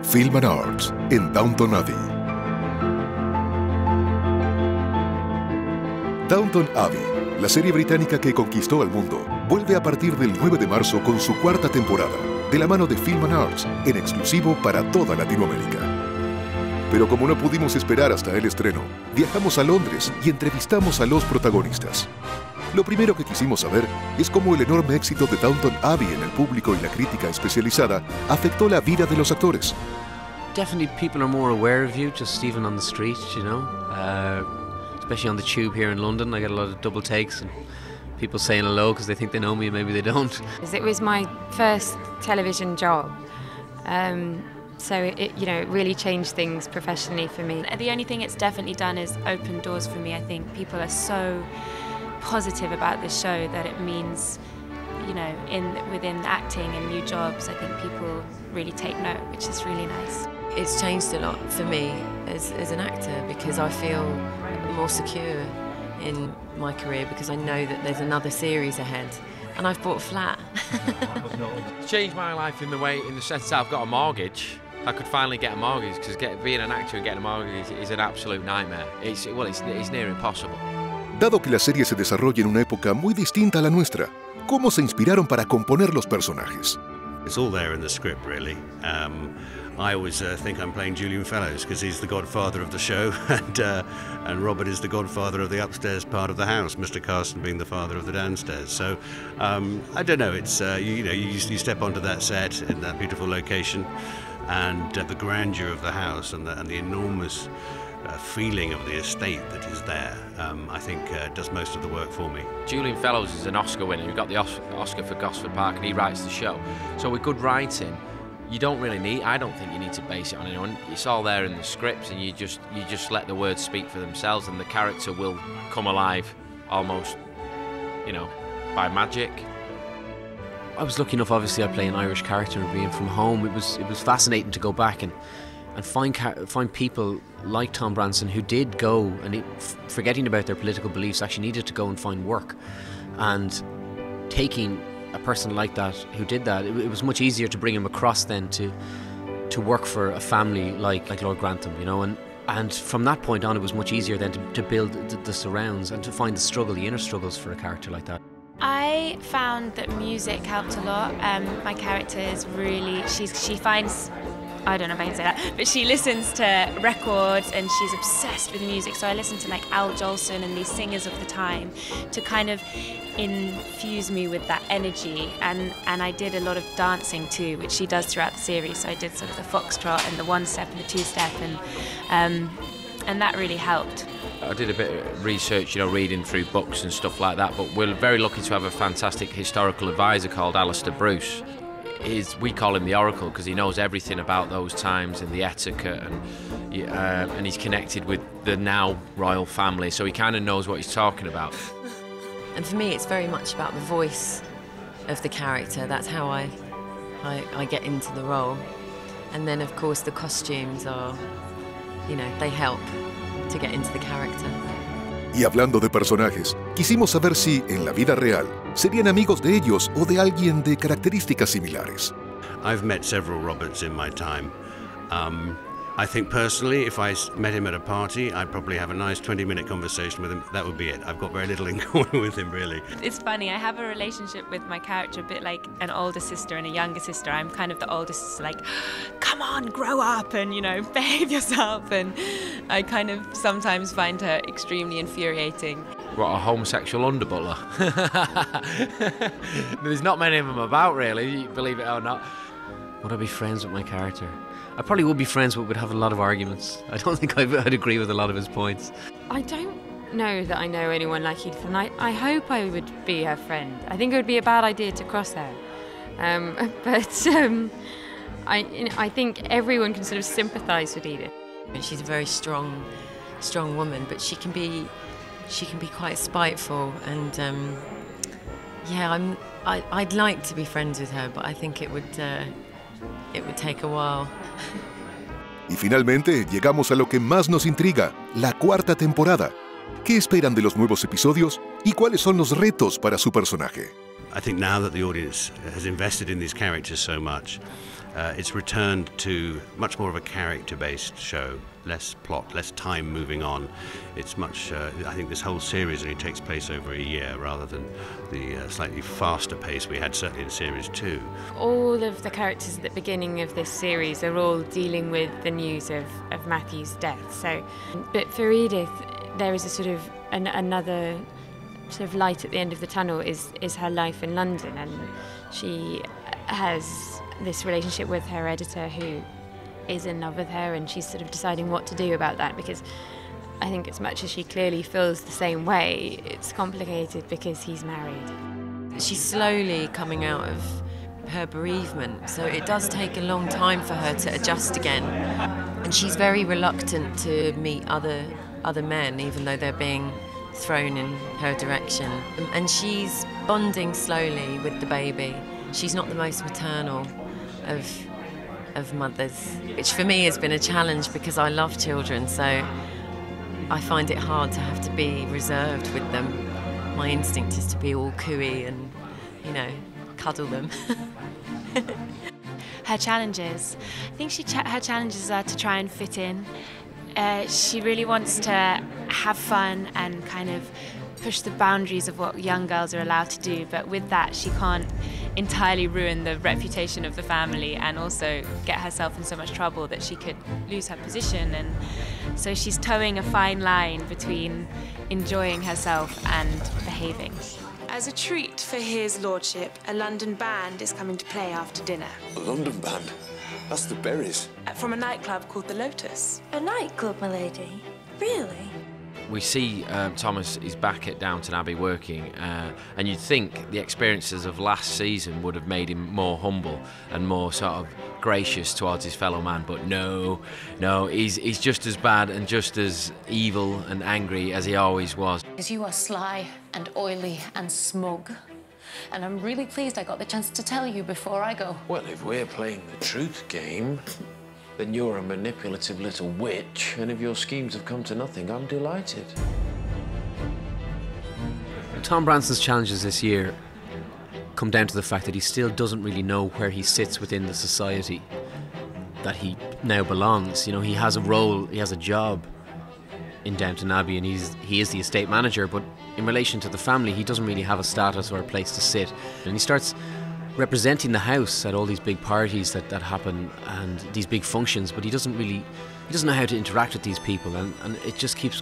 Film&Arts en Downton Abbey. Downton Abbey, la serie británica que conquistó al mundo, vuelve a partir del 9 de marzo con su cuarta temporada, de la mano de Film&Arts, en exclusivo para toda Latinoamérica. Pero como no pudimos esperar hasta el estreno, viajamos a Londres y entrevistamos a los protagonistas. Lo primero que quisimos saber es cómo el enorme éxito de Downton Abbey en el público y la crítica especializada afectó la vida de los actores. Definitely people are more aware of you, just even on the street, you know. Especially on the tube here in London, I get a lot of double takes and people saying hello because they think they know me and maybe they don't. It was my first television job. So it really changed things professionally for me. The only thing it's definitely done is open doors for me. I think people are so positive about this show that it means, you know, within acting and new jobs, I think people really take note, which is really nice. It's changed a lot for me as an actor because I feel more secure in my career because I know that there's another series ahead. And I've bought a flat. It's changed my life in the sense that I've got a mortgage. I could finally get a mortgage because being an actor and getting a mortgage is an absolute nightmare. It's near impossible. Dado que la serie se desarrolla en una época muy distinta a la nuestra, ¿cómo se inspiraron para componer los personajes? It's all there in the script, really. I always think I'm playing Julian Fellows because he's the godfather of the show, and Robert is the godfather of the upstairs part of the house, Mr. Carson being the father of the downstairs. So I don't know. It's you step onto that set in that beautiful location, and the grandeur of the house and the enormous feeling of the estate that is there, I think does most of the work for me. Julian Fellows is an Oscar winner. He got the Oscar for Gosford Park and he writes the show. So with good writing, I don't think you need to base it on anyone. It's all there in the script and you just let the words speak for themselves and the character will come alive almost, you know, by magic. I was lucky enough, obviously I play an Irish character and being from home, it was fascinating to go back and find people like Tom Branson who did go and forgetting about their political beliefs actually needed to go and find work, and taking a person like that who did that, it was much easier to bring him across then to work for a family like Lord Grantham, you know, and from that point on it was much easier then to build the surrounds and to find the inner struggles for a character like that. I found that music helped a lot. My character is really, she finds, I don't know if I can say that, but she listens to records and she's obsessed with music. So I listen to like Al Jolson and these singers of the time to kind of infuse me with that energy. And I did a lot of dancing too, which she does throughout the series. So I did sort of the foxtrot and the one step and the two step, and that really helped. I did a bit of research, you know, reading through books and stuff like that, but we're very lucky to have a fantastic historical advisor called Alistair Bruce. We call him the Oracle because he knows everything about those times and the etiquette, and he's connected with the now royal family, so he kind of knows what he's talking about. And for me, it's very much about the voice of the character. That's how I get into the role. And then, of course, the costumes are, you know, they help to get into the character. Y hablando de personajes, quisimos saber si, en la vida real, serían amigos de ellos o de alguien de características similares. I've met several Roberts in my time. I think personally, if I met him at a party, I'd probably have a nice 20-minute conversation with him. That would be it. I've got very little in common with him, really. It's funny, I have a relationship with my character a bit like an older sister and a younger sister. I'm kind of the oldest, like, come on, grow up and, you know, behave yourself. And I kind of sometimes find her extremely infuriating. What, a homosexual underbutler? There's not many of them about, really, believe it or not. Would I be friends with my character? I probably would be friends, but we'd have a lot of arguments. I don't think I'd agree with a lot of his points. I don't know that I know anyone like Edith, and I hope I would be her friend. I think it would be a bad idea to cross her. I think everyone can sort of sympathise with Edith. She's a very strong woman, but she can be quite spiteful, and yeah, I'd like to be friends with her, but I think it would take a while. Y finalmente llegamos a lo que más nos intriga, la cuarta temporada. ¿Qué esperan de los nuevos episodios y cuáles son los retos para su personaje? I think now that the audience has invested in these characters so much, it's returned to much more of a character-based show, less plot, less time moving on. It's much, I think this whole series only takes place over a year rather than the slightly faster pace we had certainly in series 2. All of the characters at the beginning of this series are all dealing with the news of Matthew's death. So, but for Edith, there is a sort of another sort of light at the end of the tunnel is her life in London, and she has this relationship with her editor who is in love with her, and she's sort of deciding what to do about that, because I think as much as she clearly feels the same way, it's complicated because he's married. She's slowly coming out of her bereavement, so it does take a long time for her to adjust again, and she's very reluctant to meet other men, even though they're being thrown in her direction, and she's bonding slowly with the baby. She's not the most maternal of mothers, which for me has been a challenge because I love children, so I find it hard to have to be reserved with them. My instinct is to be all cooey and, you know, cuddle them. Her challenges, I think her challenges are to try and fit in. She really wants to have fun and kind of push the boundaries of what young girls are allowed to do, but with that she can't entirely ruin the reputation of the family and also get herself in so much trouble that she could lose her position, and so she's towing a fine line between enjoying herself and behaving. As a treat for his lordship, a London band is coming to play after dinner. A London band? That's the Berries. From a nightclub called the Lotus. A nightclub, my lady? Really? We see Thomas is back at Downton Abbey working, and you'd think the experiences of last season would have made him more humble and more sort of gracious towards his fellow man, but no, he's just as bad and just as evil and angry as he always was. You are sly and oily and smug, and I'm really pleased I got the chance to tell you before I go. Well, if we're playing the truth game, then you're a manipulative little witch, and if your schemes have come to nothing, I'm delighted. Tom Branson's challenges this year come down to the fact that he still doesn't really know where he sits within the society that he now belongs. You know, he has a role, he has a job in Downton Abbey, and he is the estate manager, but in relation to the family, he doesn't really have a status or a place to sit. And he starts representing the house at all these big parties that happen and these big functions, but he doesn't know how to interact with these people, and it just keeps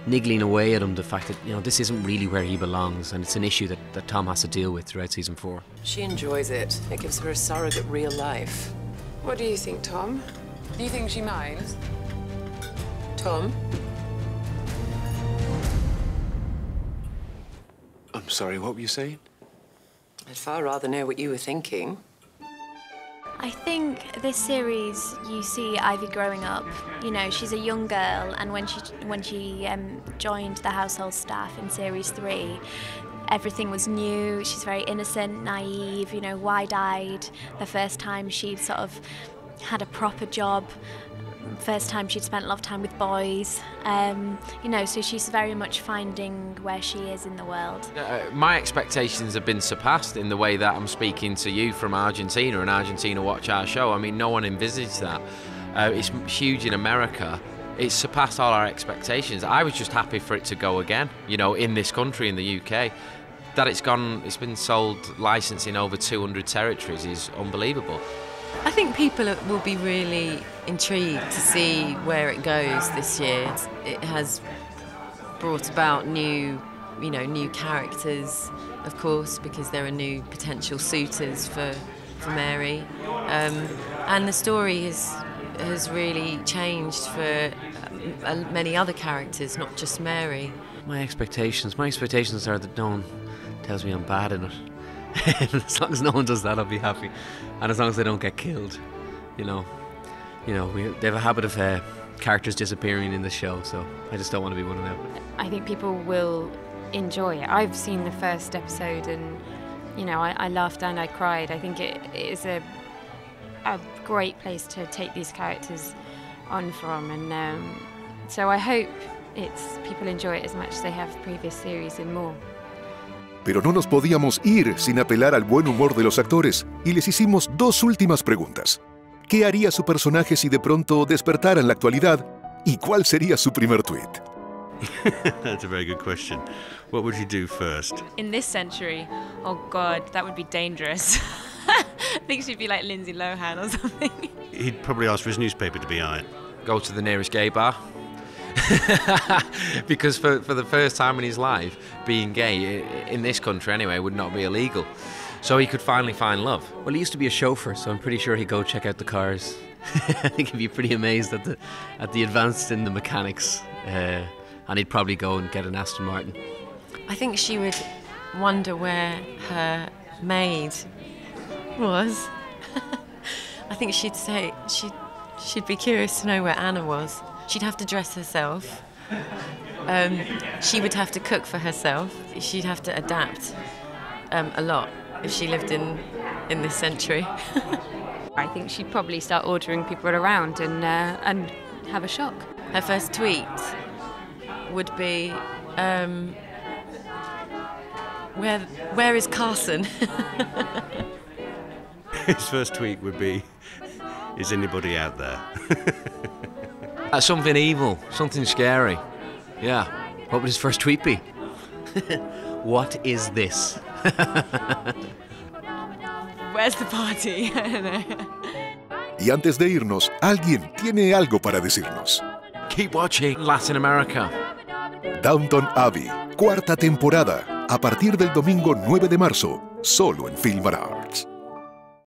niggling away at him, the fact that, you know, this isn't really where he belongs, and it's an issue that Tom has to deal with throughout season 4. She enjoys it. It gives her a surrogate real life. What do you think, Tom? Do you think she minds? Tom? I'm sorry, what were you saying? I'd far rather know what you were thinking. I think this series, you see Ivy growing up. You know, she's a young girl, and when she joined the household staff in series 3, everything was new. She's very innocent, naive, you know, wide-eyed. The first time she sort of had a proper job. First time she'd spent a lot of time with boys, you know, so she's very much finding where she is in the world. My expectations have been surpassed in the way that I'm speaking to you from Argentina, and Argentina watch our show. I mean, no one envisaged that. It's huge in America. It's surpassed all our expectations. I was just happy for it to go again, you know, in this country, in the UK. That it's been sold, licensed in over 200 territories is unbelievable. I think people will be really intrigued to see where it goes this year. It has brought about new characters, of course, because there are new potential suitors for Mary, and the story has really changed for many other characters, not just Mary. My expectations are that no one tells me I'm bad in it. As long as no one does that, I'll be happy, and as long as they don't get killed, you know, they have a habit of characters disappearing in the show, so I just don't want to be one of them. I think people will enjoy it. I've seen the first episode, and you know, I laughed and I cried. I think it is a great place to take these characters on from, and so I hope people enjoy it as much as they have previous series and more. Pero no nos podíamos ir sin apelar al buen humor de los actores y les hicimos 2 últimas preguntas. ¿Qué haría su personaje si de pronto despertara en la actualidad? ¿Y cuál sería su primer tweet? That's a very good question. What would you do first? In this century, oh God, that would be dangerous. I think she'd be like Lindsay Lohan or something. He'd probably ask for his newspaper to be out. Go to the nearest gay bar. Because for the first time in his life, being gay, in this country anyway, would not be illegal. So he could finally find love. Well, he used to be a chauffeur, so I'm pretty sure he'd go check out the cars. I think he'd be pretty amazed at the advanced in the mechanics. And he'd probably go and get an Aston Martin. I think she would wonder where her maid was. I think she'd say she'd be curious to know where Anna was. She'd have to dress herself. She would have to cook for herself. She'd have to adapt a lot if she lived in this century. I think she'd probably start ordering people around and have a shock. Her first tweet would be, where is Carson? His first tweet would be, is anybody out there? That's something evil, something scary. Yeah. What would his first tweet be? What is this? Where's the party? I don't know. Y antes de irnos, alguien tiene algo para decirnos. Keep watching Latin America. Downton Abbey, cuarta temporada, a partir del domingo 9 de marzo, solo en Film&Arts.